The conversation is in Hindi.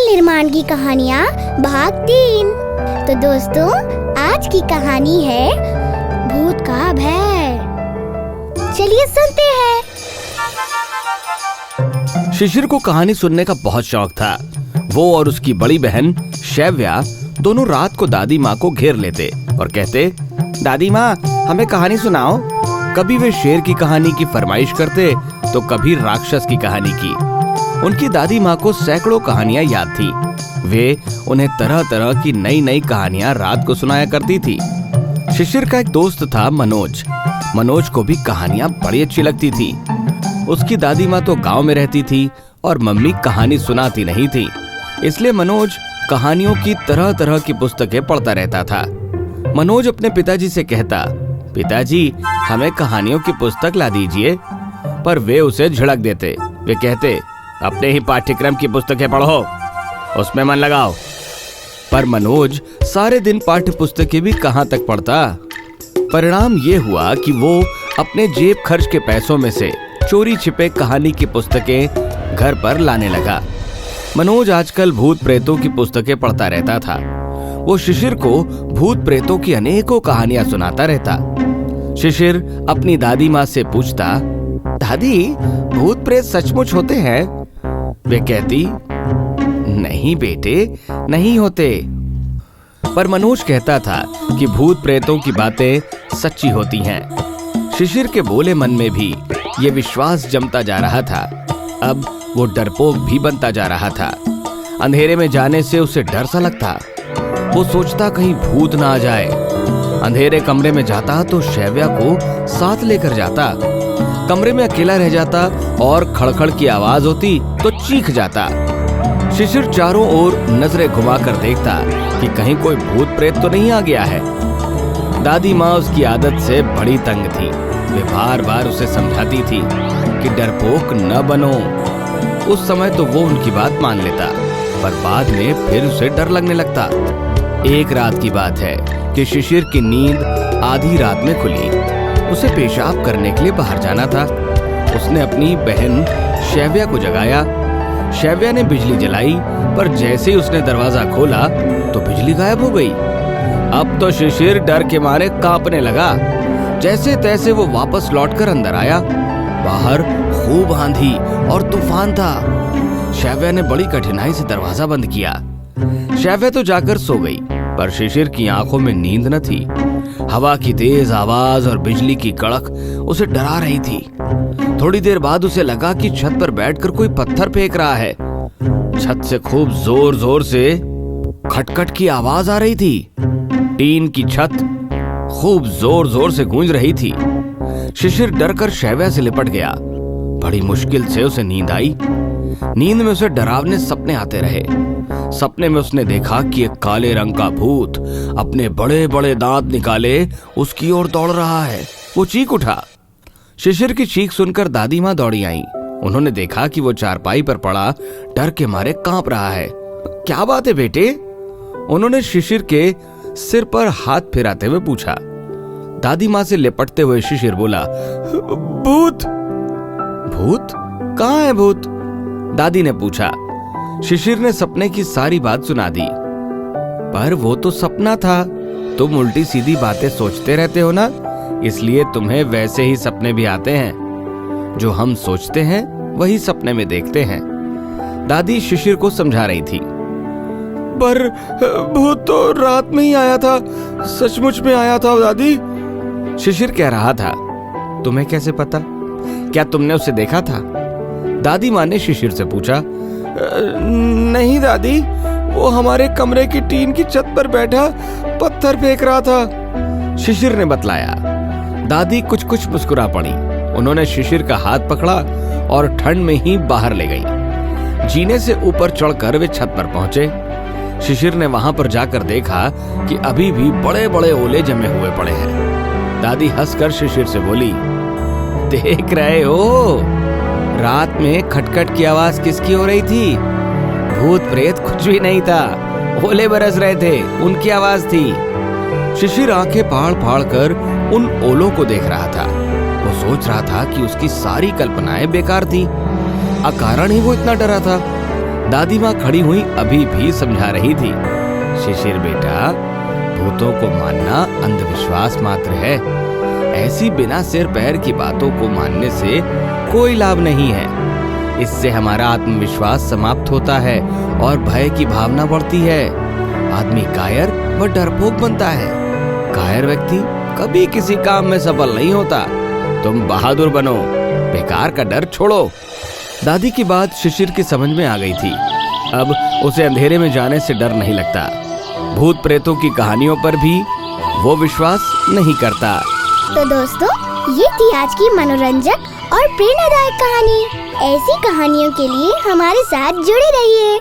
निर्माण की कहानियाँ भाग 3। तो दोस्तों, आज की कहानी है भूत का भय। चलिए सुनते हैं। शिशिर को कहानी सुनने का बहुत शौक था। वो और उसकी बड़ी बहन शैव्या दोनों रात को दादी माँ को घेर लेते और कहते, दादी माँ हमें कहानी सुनाओ। कभी वे शेर की कहानी की फरमाइश करते तो कभी राक्षस की कहानी की। उनकी दादी माँ को सैकड़ों कहानियां याद थी। वे उन्हें तरह तरह की नई नई कहानियां रात को सुनाया करती थी। शिशिर का एक दोस्त था मनोज। मनोज को भी कहानियां बड़ी अच्छी लगती थी। उसकी दादी माँ तो गांव में रहती थी और मम्मी कहानी सुनाती नहीं थी, इसलिए मनोज कहानियों की तरह तरह की पुस्तकें पढ़ता रहता था। मनोज अपने पिताजी से कहता, पिताजी हमें कहानियों की पुस्तक ला दीजिए, पर वे उसे झिड़क देते। वे कहते, अपने ही पाठ्यक्रम की पुस्तकें पढ़ो, उसमें मन लगाओ। पर मनोज सारे दिन पाठ्य पुस्तकें भी कहां तक पढ़ता। परिणाम ये हुआ कि वो अपने जेब खर्च के पैसों में से चोरी छिपे कहानी की पुस्तकें घर पर लाने लगा। मनोज आजकल भूत प्रेतों की पुस्तकें पढ़ता रहता था। वो शिशिर को भूत प्रेतों की अनेकों कहानियां सुनाता रहता। शिशिर अपनी दादी माँ से पूछता, दादी भूत प्रेत सचमुच होते हैं? वे कहती, नहीं बेटे, नहीं होते। पर मनोज कहता था कि भूत प्रेतों की बातें सच्ची होती हैं। शिशिर के बोले मन में भी ये विश्वास जमता जा रहा था। अब वो डरपोक भी बनता जा रहा था। अंधेरे में जाने से उसे डर सा लगता। वो सोचता कहीं भूत ना आ जाए। अंधेरे कमरे में जाता तो शैव्या को साथ लेकर जाता। कमरे में अकेला रह जाता और खड़खड़ की आवाज होती तो चीख जाता। शिशिर चारों ओर नजरें घुमाकर देखता कि कहीं कोई भूत प्रेत तो नहीं आ गया है। दादी माँ उसकी आदत से बड़ी तंग थी। वे बार बार उसे समझाती थी कि डरपोक न बनो। उस समय तो वो उनकी बात मान लेता, पर बाद में फिर उसे डर लगने लगता। एक रात की बात है कि शिशिर की नींद आधी रात में खुली। उसे पेशाब करने के लिए बाहर जाना था। उसने अपनी बहन शैव्या को जगाया। शैव्या ने बिजली जलाई, पर जैसे ही उसने दरवाजा खोला तो बिजली गायब हो गई। अब तो शिशिर डर के मारे कांपने लगा। जैसे तैसे वो वापस लौटकर अंदर आया। बाहर खूब आंधी और तूफान था। शैव्या ने बड़ी कठिनाई से दरवाजा बंद किया। शैव्या तो जाकर सो गई, पर शिशिर की आंखों में नींद न थी। हवा की तेज आवाज और बिजली की कड़क उसे डरा रही थी। थोड़ी देर बाद उसे लगा कि छत पर बैठकर कोई पत्थर फेंक रहा है। छत से खूब जोर जोर से खटखट की आवाज आ रही थी। टीन की छत खूब जोर जोर से गूंज रही थी। शिशिर डरकर शैव्या से लिपट गया। बड़ी मुश्किल से उसे नींद आई। नींद में उसे डरावने सपने आते रहे। सपने में उसने देखा कि एक काले रंग का भूत अपने बड़े बड़े दांत निकाले उसकी ओर दौड़ रहा है। वो चीख उठा। शिशिर की चीख सुनकर दादी माँ दौड़ी आई। उन्होंने देखा कि वो चारपाई पर पड़ा डर के मारे कांप रहा है। क्या बात है बेटे? उन्होंने शिशिर के सिर पर हाथ फिराते हुए पूछा। दादी माँ से लिपटते हुए शिशिर बोला, भूत। भूत? कहाँ है भूत? दादी ने पूछा। शिशिर ने सपने की सारी बात सुना दी। पर वो तो सपना था। तुम उल्टी सीधी बातें सोचते रहते हो ना, इसलिए तुम्हें वैसे ही सपने भी आते हैं। जो हम सोचते हैं वही सपने में देखते हैं। दादी शिशिर को समझा रही थी। पर भूत तो रात में ही आया था, सचमुच में आया था दादी। शिशिर कह रहा था। तुम्हें कैसे पता? क्या तुमने उसे देखा था? दादी माँ ने शिशिर से पूछा। नहीं दादी, वो हमारे कमरे की टीन की छत पर बैठा पत्थर फेंक रहा था, शिशिर ने बतलाया। दादी कुछ कुछ मुस्कुरा पड़ी। उन्होंने शिशिर का हाथ पकड़ा और ठंड में ही बाहर ले गई। जीने से ऊपर चढ़कर वे छत पर पहुंचे। शिशिर ने वहां पर जाकर देखा कि अभी भी बड़े बड़े ओले जमे हुए पड़े हैं। दादी हंसकर शिशिर से बोली, देख रहे हो, रात में खटखट की आवाज किसकी हो रही थी? भूत प्रेत कुछ भी नहीं था, ओले बरस रहे थे, उनकी आवाज थी। शिशिर आंखें फाड़ फाड़ कर उन ओलों को देख रहा था। वो सोच रहा था कि उसकी सारी कल्पनाएं बेकार थी। अकारण ही वो इतना डरा था। दादी माँ खड़ी हुई अभी भी समझा रही थी, शिशिर बेटा, भूतों को मानना अंधविश्वास मात्र है। ऐसी बिना सिर पैर की बातों को मानने से कोई लाभ नहीं है। इससे हमारा आत्मविश्वास समाप्त होता है और भय की भावना बढ़ती है। आदमी कायर व डरपोक बनता है। कायर व्यक्ति कभी किसी काम में सफल नहीं होता। तुम बहादुर बनो, बेकार का डर छोड़ो। दादी की बात शिशिर की समझ में आ गई थी। अब उसे अंधेरे में जाने से डर नहीं लगता। भूत प्रेतों की कहानियों पर भी वो विश्वास नहीं करता। तो दोस्तों, ये थी आज की मनोरंजक और प्रेरणादायक कहानी। ऐसी कहानियों के लिए हमारे साथ जुड़े रहिए।